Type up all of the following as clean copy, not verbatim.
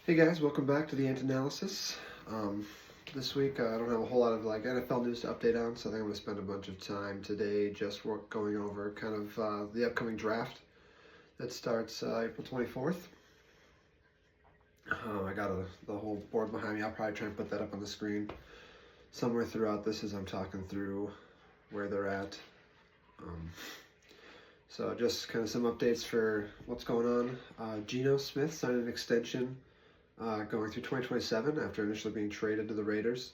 Hey guys, welcome back to the Ant Analysis. This week I don't have a whole lot of NFL news to update on, so I think I'm going to spend a bunch of time today just going over kind of the upcoming draft that starts April 24th. I got the whole board behind me. I'll probably try and put that up on the screen somewhere throughout this as I'm talking through where they're at. So just kind of some updates for what's going on. Geno Smith signed an extension going through 2027 after initially being traded to the Raiders.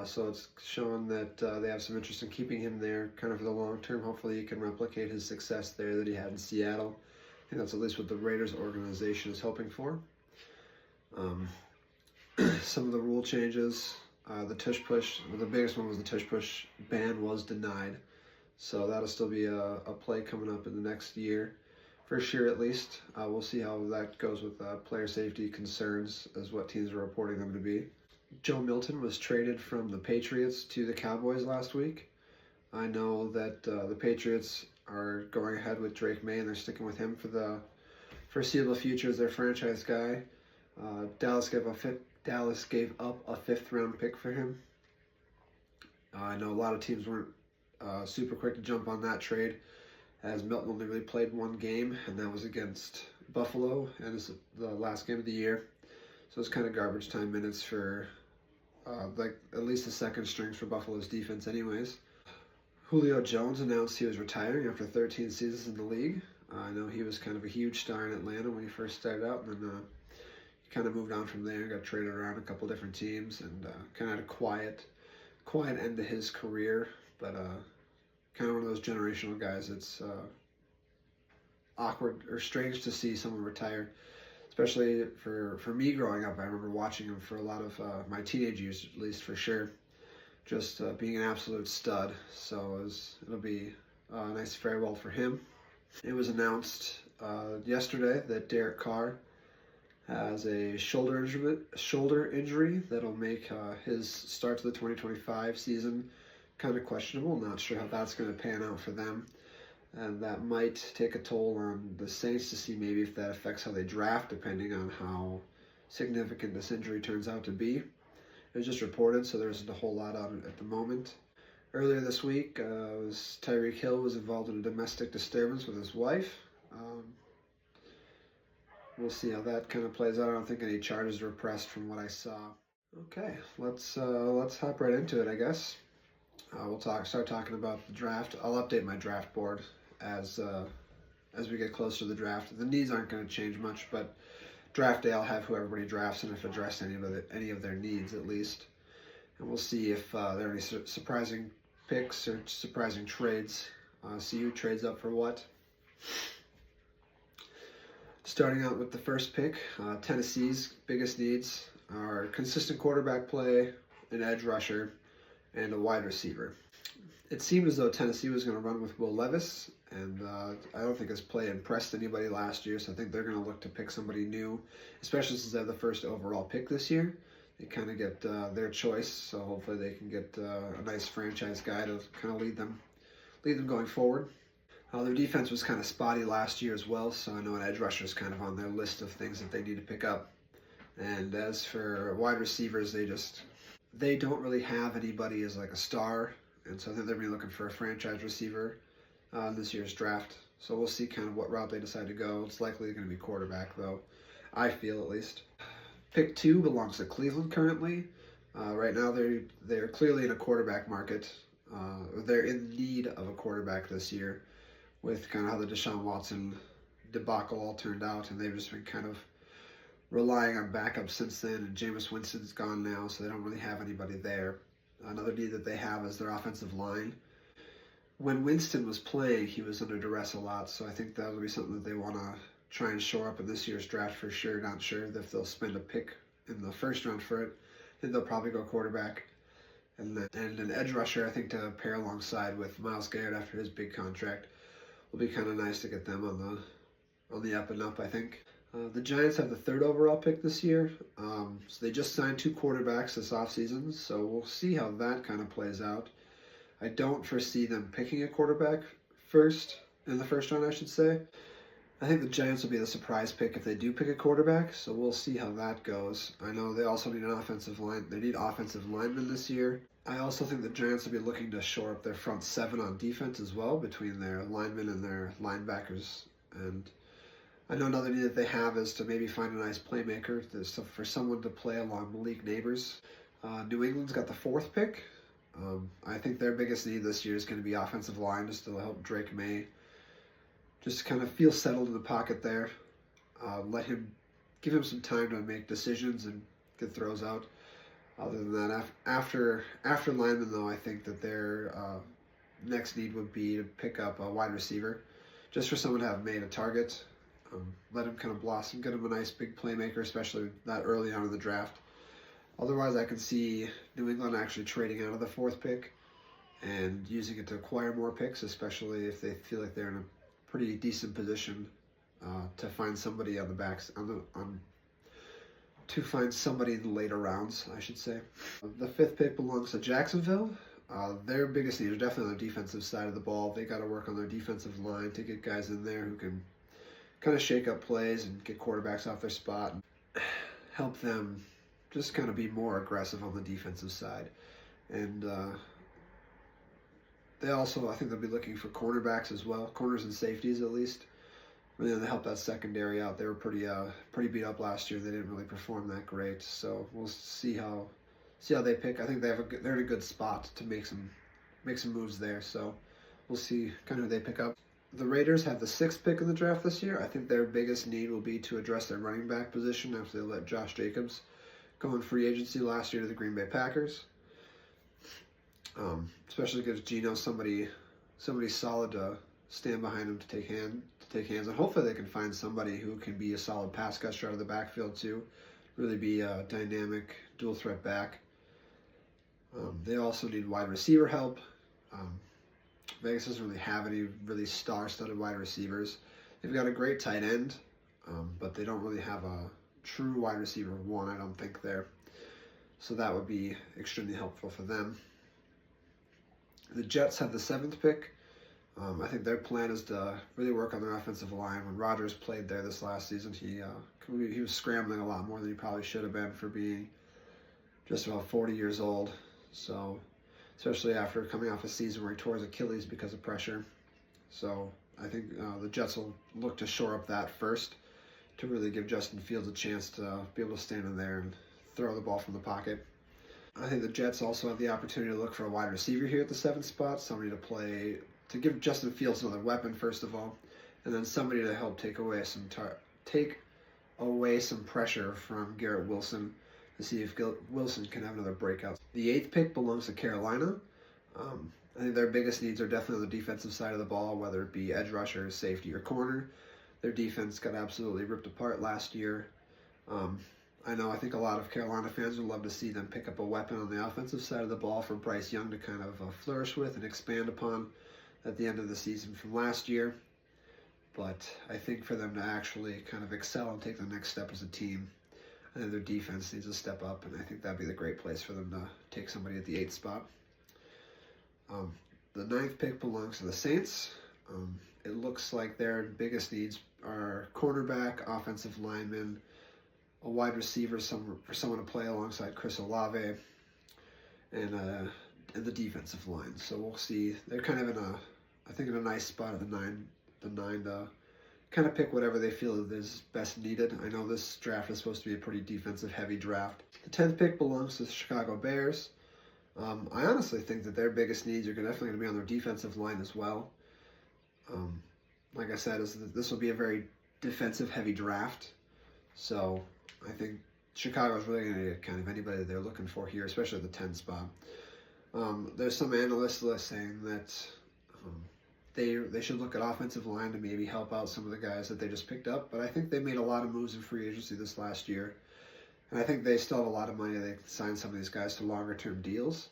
So it's showing that they have some interest in keeping him there kind of for the long term. Hopefully he can replicate his success there that he had in Seattle. I think that's at least what the Raiders organization is hoping for. Some of the rule changes, the tush push, well, the biggest one was the tush push ban was denied. So that'll still be a play coming up in the next year. For sure, at least. We'll see how that goes with player safety concerns as what teams are reporting them to be. Joe Milton was traded from the Patriots to the Cowboys last week. I know that the Patriots are going ahead with Drake May and they're sticking with him for the foreseeable future as their franchise guy. Dallas gave up a fifth-round pick for him. I know a lot of teams weren't super quick to jump on that trade, as Milton only really played one game, and that was against Buffalo, and it's the last game of the year. So it's kind of garbage time minutes for at least the second strings for Buffalo's defense anyways. Julio Jones announced he was retiring after 13 seasons in the league. I know he was kind of a huge star in Atlanta when he first started out, and then he kind of moved on from there, got traded around a couple different teams, and kind of had a quiet end to his career, but kind of one of those generational guys. It's awkward or strange to see someone retire, especially for me growing up. I remember watching him for a lot of my teenage years, at least for sure, just being an absolute stud. So it'll be a nice farewell for him. It was announced yesterday that Derek Carr has a shoulder injury that'll make his start to the 2025 season kind of questionable. Not sure how that's going to pan out for them. And that might take a toll on the Saints to see maybe if that affects how they draft, depending on how significant this injury turns out to be. It was just reported, so there isn't a whole lot on it at the moment. Earlier this week, Tyreek Hill was involved in a domestic disturbance with his wife. We'll see how that kind of plays out. I don't think any charges were pressed from what I saw. Okay, let's hop right into it, I guess. We'll start talking about the draft. I'll update my draft board as we get closer to the draft. The needs aren't going to change much, but draft day I'll have who everybody drafts and if address any of their needs at least. And we'll see if there are any surprising picks or surprising trades. See who trades up for what. Starting out with the first pick, Tennessee's biggest needs are consistent quarterback play, an edge rusher, and a wide receiver. It seemed as though Tennessee was going to run with Will Levis, and I don't think his play impressed anybody last year, so I think they're going to look to pick somebody new, especially since they have the first overall pick this year. They kind of get their choice, so hopefully they can get a nice franchise guy to kind of lead them going forward. Their defense was kind of spotty last year as well, so I know an edge rusher is kind of on their list of things that they need to pick up. And as for wide receivers, they don't really have anybody as like a star, and so I think they're going to be looking for a franchise receiver in this year's draft. So we'll see kind of what route they decide to go. It's likely going to be quarterback, though, I feel at least. Pick 2 belongs to Cleveland currently. Right now they're clearly in a quarterback market. They're in need of a quarterback this year with kind of how the Deshaun Watson debacle all turned out, and they've just been kind of relying on backups since then, and Jameis Winston's gone now, so they don't really have anybody there. Another need that they have is their offensive line. When Winston was playing, he was under duress a lot, so I think that'll be something that they want to try and shore up in this year's draft for sure. Not sure if they'll spend a pick in the first round for it. I think they'll probably go quarterback. And an edge rusher, I think, to pair alongside with Myles Garrett after his big contract will be kind of nice to get them on the up and up, I think. The Giants have the 3rd overall pick this year, so they just signed 2 quarterbacks this offseason, so we'll see how that kind of plays out. I don't foresee them picking a quarterback in the first round, I should say. I think the Giants will be the surprise pick if they do pick a quarterback, so we'll see how that goes. I know they also need an offensive line. They need offensive linemen this year. I also think the Giants will be looking to shore up their front seven on defense as well, between their linemen and their linebackers. And I know another need that they have is to maybe find a nice playmaker for someone to play along Malik Neighbors. New England's got the fourth pick. I think their biggest need this year is going to be offensive line, just to help Drake May just kind of feel settled in the pocket there. Give him some time to make decisions and get throws out. Other than that, after linemen though, I think that their next need would be to pick up a wide receiver, just for someone to have made a target. Let him kind of blossom, get him a nice big playmaker, especially that early on in the draft. Otherwise, I can see New England actually trading out of the fourth pick and using it to acquire more picks, especially if they feel like they're in a pretty decent position to find somebody on the backs to find somebody in the later rounds, I should say. The fifth pick belongs to Jacksonville. Their biggest need is definitely on the defensive side of the ball. They got to work on their defensive line to get guys in there who can kind of shake up plays and get quarterbacks off their spot and help them just kind of be more aggressive on the defensive side. And they also, I think they'll be looking for cornerbacks as well, corners and safeties at least. Really, to help that secondary out. They were pretty beat up last year. They didn't really perform that great. So we'll see how they pick. I think they're in a good spot to make some moves there. So we'll see kind of who they pick up. The Raiders have the sixth pick in the draft this year. I think their biggest need will be to address their running back position after they let Josh Jacobs go in free agency last year to the Green Bay Packers. Especially gives Geno somebody solid to stand behind him to take hands, and hopefully they can find somebody who can be a solid pass catcher out of the backfield too, really be a dynamic dual threat back. They also need wide receiver help. Vegas doesn't really have any really star-studded wide receivers. They've got a great tight end, but they don't really have a true wide receiver one, I don't think, there. So that would be extremely helpful for them. The Jets have the seventh pick. I think their plan is to really work on their offensive line. When Rodgers played there this last season, he was scrambling a lot more than he probably should have been for being just about 40 years old. So, especially after coming off a season where he tore his Achilles because of pressure. So I think the Jets will look to shore up that first to really give Justin Fields a chance to be able to stand in there and throw the ball from the pocket. I think the Jets also have the opportunity to look for a wide receiver here at the seventh spot, somebody to give Justin Fields another weapon, first of all, and then somebody to help take away some pressure from Garrett Wilson to see if Wilson can have another breakout. The eighth pick belongs to Carolina. I think their biggest needs are definitely on the defensive side of the ball, whether it be edge rusher, safety, or corner. Their defense got absolutely ripped apart last year. I think a lot of Carolina fans would love to see them pick up a weapon on the offensive side of the ball for Bryce Young to kind of flourish with and expand upon at the end of the season from last year. But I think for them to actually kind of excel and take the next step as a team, I think their defense needs to step up, and I think that'd be the great place for them to take somebody at the 8th spot. The 9th pick belongs to the Saints. It looks like their biggest needs are cornerback, offensive lineman, a wide receiver, for someone to play alongside Chris Olave, and the defensive line. So we'll see. They're kind of in a nice spot at the 9 to kind of pick whatever they feel is best needed. I know this draft is supposed to be a pretty defensive-heavy draft. The 10th pick belongs to the Chicago Bears. I honestly think that their biggest needs are definitely going to be on their defensive line as well. Like I said, this will be a very defensive-heavy draft. So I think Chicago is really going to get kind of anybody that they're looking for here, especially at the 10th spot. There's some analysts saying that they should look at offensive line to maybe help out some of the guys that they just picked up. But I think they made a lot of moves in free agency this last year. And I think they still have a lot of money. They can sign some of these guys to longer-term deals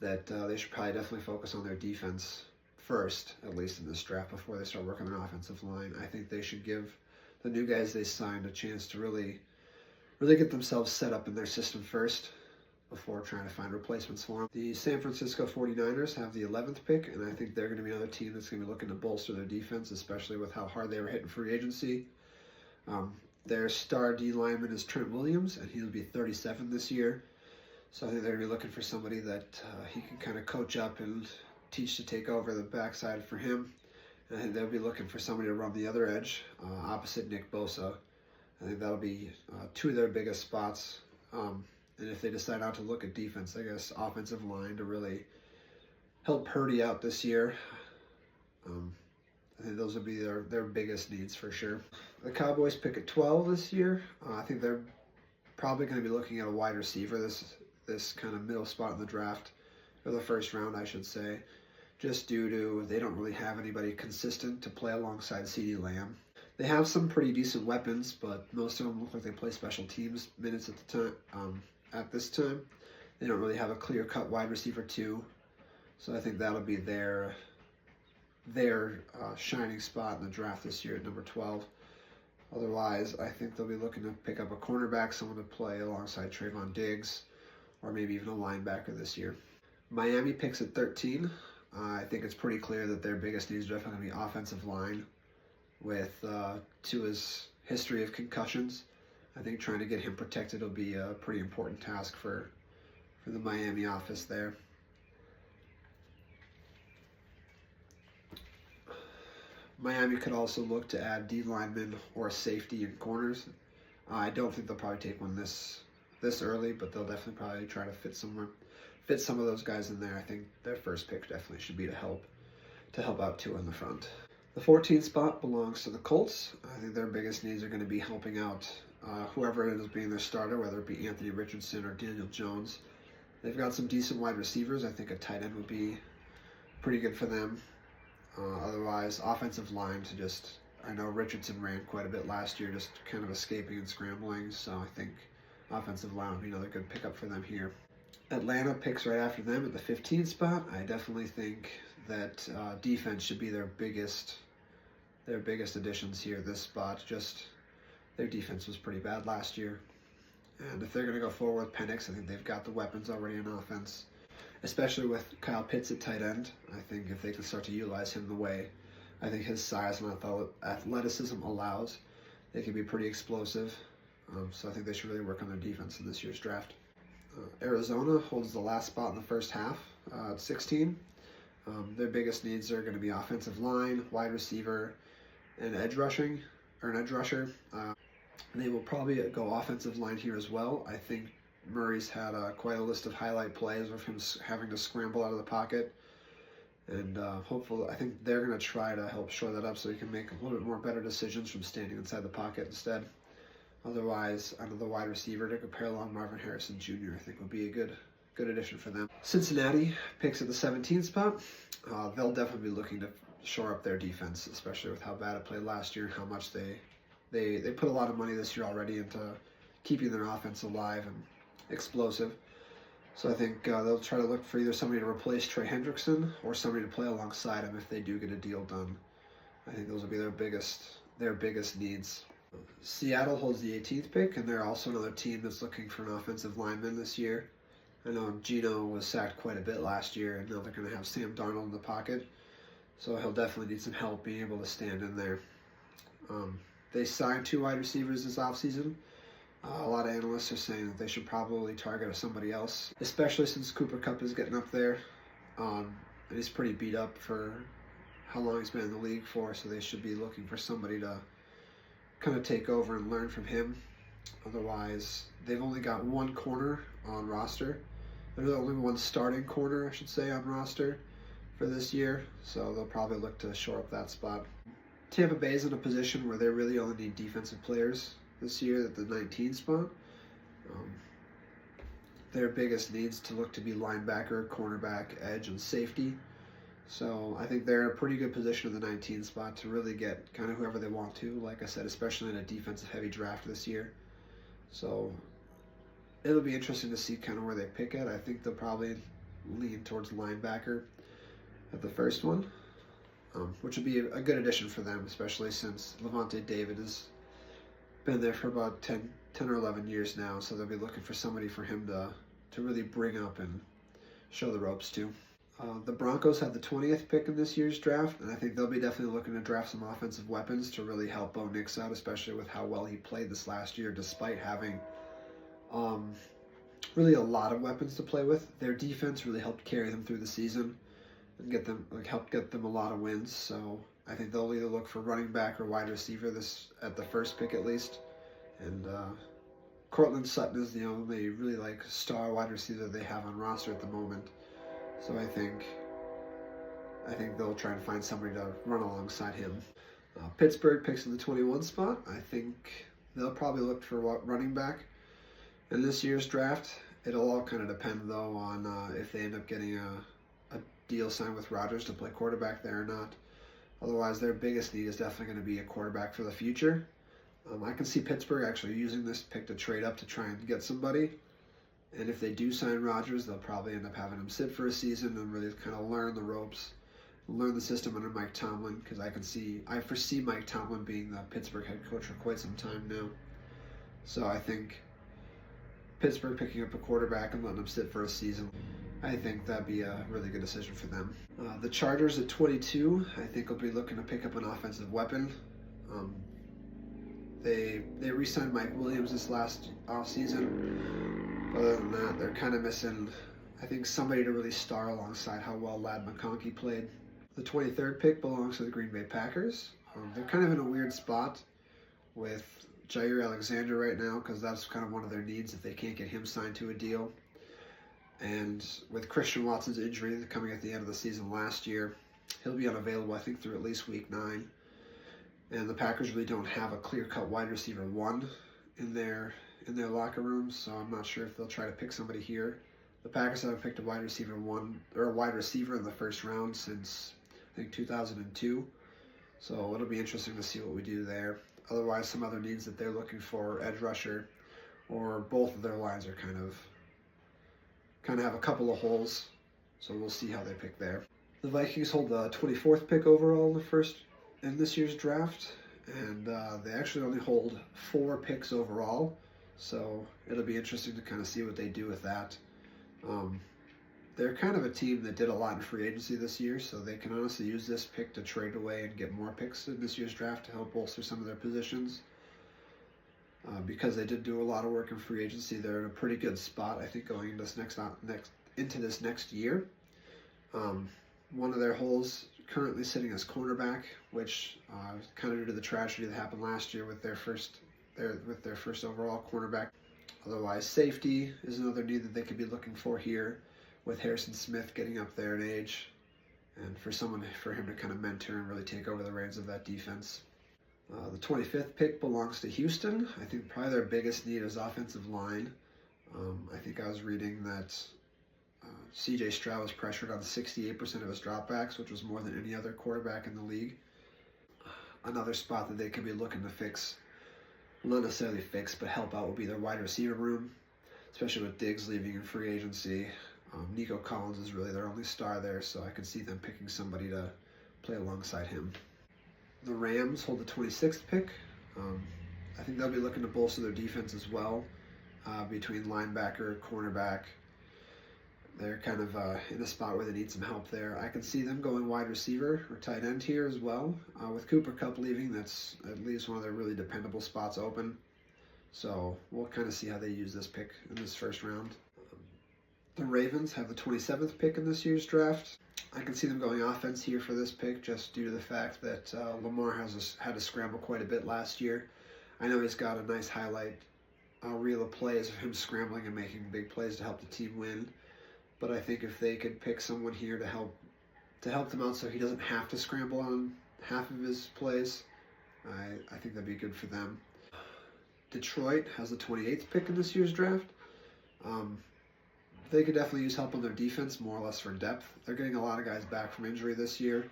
that they should probably definitely focus on their defense first, at least in this draft, before they start working on their offensive line. I think they should give the new guys they signed a chance to really get themselves set up in their system first. before trying to find replacements for him. The San Francisco 49ers have the 11th pick, and I think they're going to be another team that's going to be looking to bolster their defense, especially with how hard they were hitting free agency. Their star D lineman is Trent Williams, and he'll be 37 this year. So I think they're going to be looking for somebody that he can kind of coach up and teach to take over the backside for him. And I think they'll be looking for somebody to run the other edge, opposite Nick Bosa. I think that'll be two of their biggest spots. And if they decide not to look at defense, I guess offensive line to really help Purdy out this year. I think those would be their biggest needs for sure. The Cowboys pick at 12 this year. I think they're probably going to be looking at a wide receiver, this kind of middle spot in the draft, or the first round, I should say, just due to they don't really have anybody consistent to play alongside CeeDee Lamb. They have some pretty decent weapons, but most of them look like they play special teams minutes at the time. At this time, they don't really have a clear-cut wide receiver too, so I think that'll be their shining spot in the draft this year at number 12. Otherwise, I think they'll be looking to pick up a cornerback, someone to play alongside Trayvon Diggs, or maybe even a linebacker this year. Miami picks at 13. I think it's pretty clear that their biggest needs are definitely going to be offensive line. With Tua's history of concussions, I think trying to get him protected will be a pretty important task for the Miami office there. Miami could also look to add D linemen or safety and corners. I don't think they'll probably take one this early, but they'll definitely probably try to fit some of those guys in there. I think their first pick definitely should be to help out Tua in the front. The 14th spot belongs to the Colts. I think their biggest needs are going to be helping out whoever it is being their starter, whether it be Anthony Richardson or Daniel Jones. They've got some decent wide receivers. I think a tight end would be pretty good for them. Otherwise, offensive line I know Richardson ran quite a bit last year, just kind of escaping and scrambling, so I think offensive line would be another good pickup for them here. Atlanta picks right after them at the 15th spot. I definitely think that defense should be their biggest additions here, this spot. Just their defense was pretty bad last year. And if they're going to go forward with Penix, I think they've got the weapons already in offense, especially with Kyle Pitts at tight end. I think if they can start to utilize him the way I think his size and athleticism allows, they can be pretty explosive. So I think they should really work on their defense in this year's draft. Arizona holds the last spot in the first half at 16. Their biggest needs are going to be offensive line, wide receiver, and an edge rusher. They will probably go offensive line here as well. I think Murray's had quite a list of highlight plays of him having to scramble out of the pocket. And hopefully, I think they're going to try to help shore that up so he can make a little bit more better decisions from standing inside the pocket instead. Otherwise, another wide receiver to pair along Marvin Harrison Jr. I think would be a good addition for them. Cincinnati picks at the 17th spot. They'll definitely be looking to shore up their defense, especially with how bad it played last year and how much they put a lot of money this year already into keeping their offense alive and explosive. So I think they'll try to look for either somebody to replace Trey Hendrickson or somebody to play alongside him if they do get a deal done. I think those will be their biggest needs. Seattle holds the 18th pick, and they're also another team that's looking for an offensive lineman this year. I know Geno was sacked quite a bit last year, and now they're going to have Sam Darnold in the pocket. So he'll definitely need some help being able to stand in there. They signed 2 wide receivers this offseason. A lot of analysts are saying that they should probably target somebody else, especially since Cooper Kupp is getting up there. And he's pretty beat up for how long he's been in the league for, so they should be looking for somebody to kind of take over and learn from him. Otherwise, they've only got one corner on roster. There's only one starting corner, I should say, on roster for this year, so they'll probably look to shore up that spot. Tampa Bay is in a position where they really only need defensive players this year at the 19th spot. Their biggest needs to look to be linebacker, cornerback, edge, and safety. So I think they're in a pretty good position in the 19th spot to really get kind of whoever they want to, like I said, especially in a defensive-heavy draft this year. So it'll be interesting to see kind of where they pick it. I think they'll probably lean towards linebacker at the first one, which would be a good addition for them, especially since Levante David has been there for about 10 or 11 years now, so they'll be looking for somebody for him to really bring up and show the ropes to. The Broncos have the 20th pick in this year's draft, and I think they'll be definitely looking to draft some offensive weapons to really help Bo Nix out, especially with how well he played this last year, despite having really a lot of weapons to play with. Their defense really helped carry them through the season and helped get them a lot of wins. So I think they'll either look for running back or wide receiver at the first pick at least. And Cortland Sutton is the only really star wide receiver they have on roster at the moment. So I think they'll try and find somebody to run alongside him. Pittsburgh picks in the 21 spot. I think they'll probably look for running back in this year's draft. It'll all kind of depend, though, on if they end up getting a deal signed with Rodgers to play quarterback there or not. Otherwise, their biggest need is definitely going to be a quarterback for the future. I can see Pittsburgh actually using this pick to trade up to try and get somebody. And if they do sign Rodgers, they'll probably end up having him sit for a season and really kind of learn the ropes, learn the system under Mike Tomlin, because I foresee Mike Tomlin being the Pittsburgh head coach for quite some time now. So I think Pittsburgh picking up a quarterback and letting him sit for a season, I think that'd be a really good decision for them. The Chargers at 22, I think will be looking to pick up an offensive weapon. They re-signed Mike Williams this last offseason. Other than that, they're kind of missing, I think, somebody to really star alongside how well Ladd McConkey played. The 23rd pick belongs to the Green Bay Packers. They're kind of in a weird spot with Jair Alexander right now, because that's kind of one of their needs if they can't get him signed to a deal. And with Christian Watson's injury coming at the end of the season last year, he'll be unavailable, I think, through at least week 9. And the Packers really don't have a clear-cut wide receiver 1 in their locker room, so I'm not sure if they'll try to pick somebody here. The Packers haven't picked a wide receiver in the first round since I think 2002. So it'll be interesting to see what we do there. Otherwise, some other needs that they're looking for, edge rusher, or both of their lines are kind of have a couple of holes. So we'll see how they pick there. The Vikings hold the 24th pick overall in this year's draft, and they actually only hold 4 picks overall. So it'll be interesting to kind of see what they do with that. They're kind of a team that did a lot in free agency this year, so they can honestly use this pick to trade away and get more picks in this year's draft to help bolster some of their positions. Because they did do a lot of work in free agency, they're in a pretty good spot, I think, going into this next year. One of their holes currently sitting as cornerback, which kind of due to the tragedy that happened last year with their first overall cornerback. Otherwise, safety is another need that they could be looking for here, with Harrison Smith getting up there in age, and for him to kind of mentor and really take over the reins of that defense. The 25th pick belongs to Houston. I think probably their biggest need is offensive line. I think I was reading that C.J. Stroud was pressured on 68% of his dropbacks, which was more than any other quarterback in the league. Another spot that they could be looking to fix, not necessarily fix, but help out, would be their wide receiver room, especially with Diggs leaving in free agency. Nico Collins is really their only star there, so I could see them picking somebody to play alongside him. The Rams hold the 26th pick. I think they'll be looking to bolster their defense as well, between linebacker, cornerback. They're kind of in a spot where they need some help there. I can see them going wide receiver or tight end here as well. With Cooper Kupp leaving, that's at least one of their really dependable spots open. So we'll kind of see how they use this pick in this first round. The Ravens have the 27th pick in this year's draft. I can see them going offense here for this pick, just due to the fact that Lamar had to scramble quite a bit last year. I know he's got a nice highlight reel of plays of him scrambling and making big plays to help the team win. But I think if they could pick someone here to help them out so he doesn't have to scramble on half of his plays, I think that'd be good for them. Detroit has the 28th pick in this year's draft. They could definitely use help on their defense, more or less for depth. They're getting a lot of guys back from injury this year,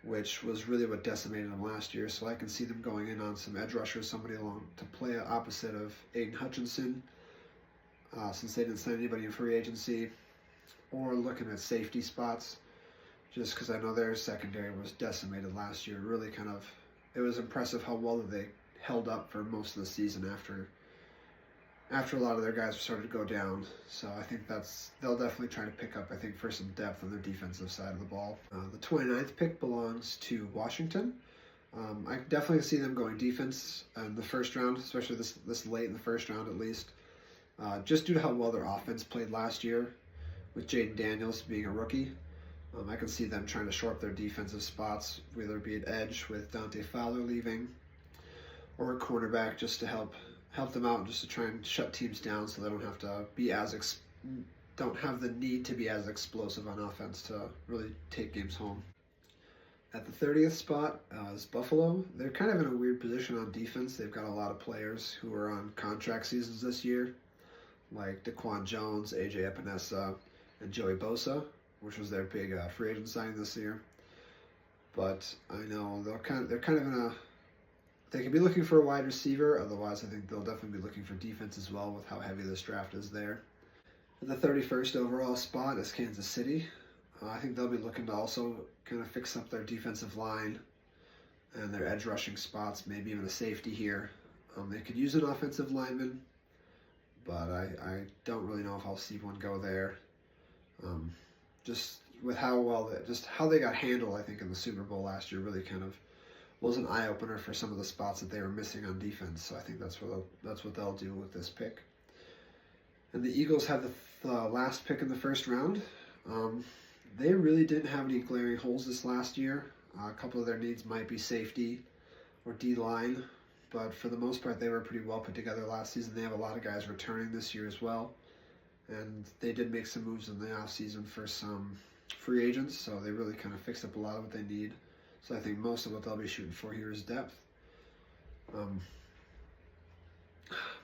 which was really what decimated them last year. So I can see them going in on some edge rushers, somebody along to play opposite of Aiden Hutchinson, since they didn't sign anybody in free agency, or looking at safety spots, just because I know their secondary was decimated last year. Really it was impressive how well they held up for most of the season after a lot of their guys started to go down. So I think they'll definitely try to pick up, I think, for some depth on their defensive side of the ball. The 29th pick belongs to Washington. I definitely see them going defense in the first round, especially this late in the first round at least, just due to how well their offense played last year, with Jaden Daniels being a rookie. I can see them trying to shore up their defensive spots, whether it be an edge with Dante Fowler leaving, or a cornerback just to help them out, just to try and shut teams down, so they don't have to be don't have the need to be as explosive on offense to really take games home. At the 30th spot is Buffalo. They're kind of in a weird position on defense. They've got a lot of players who are on contract seasons this year, like Daquan Jones, AJ Epinesa, and Joey Bosa, which was their big free agent signing this year. But I know they're kind of in a. They could be looking for a wide receiver. Otherwise, I think they'll definitely be looking for defense as well, with how heavy this draft is there. At the 31st overall spot is Kansas City. I think they'll be looking to also kind of fix up their defensive line and their edge rushing spots, maybe even a safety here. They could use an offensive lineman, but I don't really know if I'll see one go there. Just with how they got handled, I think, in the Super Bowl last year really kind of was an eye-opener for some of the spots that they were missing on defense. So I think that's what they'll do with this pick. And the Eagles have the last pick in the first round. They really didn't have any glaring holes this last year. A couple of their needs might be safety or D-line, but for the most part, they were pretty well put together last season. They have a lot of guys returning this year as well, and they did make some moves in the offseason for some free agents, so they really kind of fixed up a lot of what they need. So I think most of what they'll be shooting for here is depth.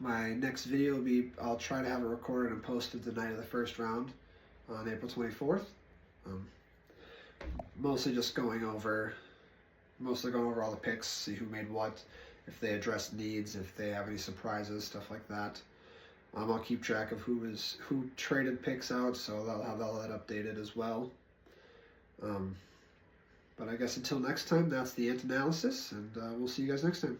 My next video will be, I'll try to have it recorded and posted the night of the first round on April 24th. Mostly going over all the picks, see who made what, if they address needs, if they have any surprises, stuff like that. I'll keep track of who traded picks out, so I'll have all that updated as well. But I guess until next time, that's the Ant Analysis, and we'll see you guys next time.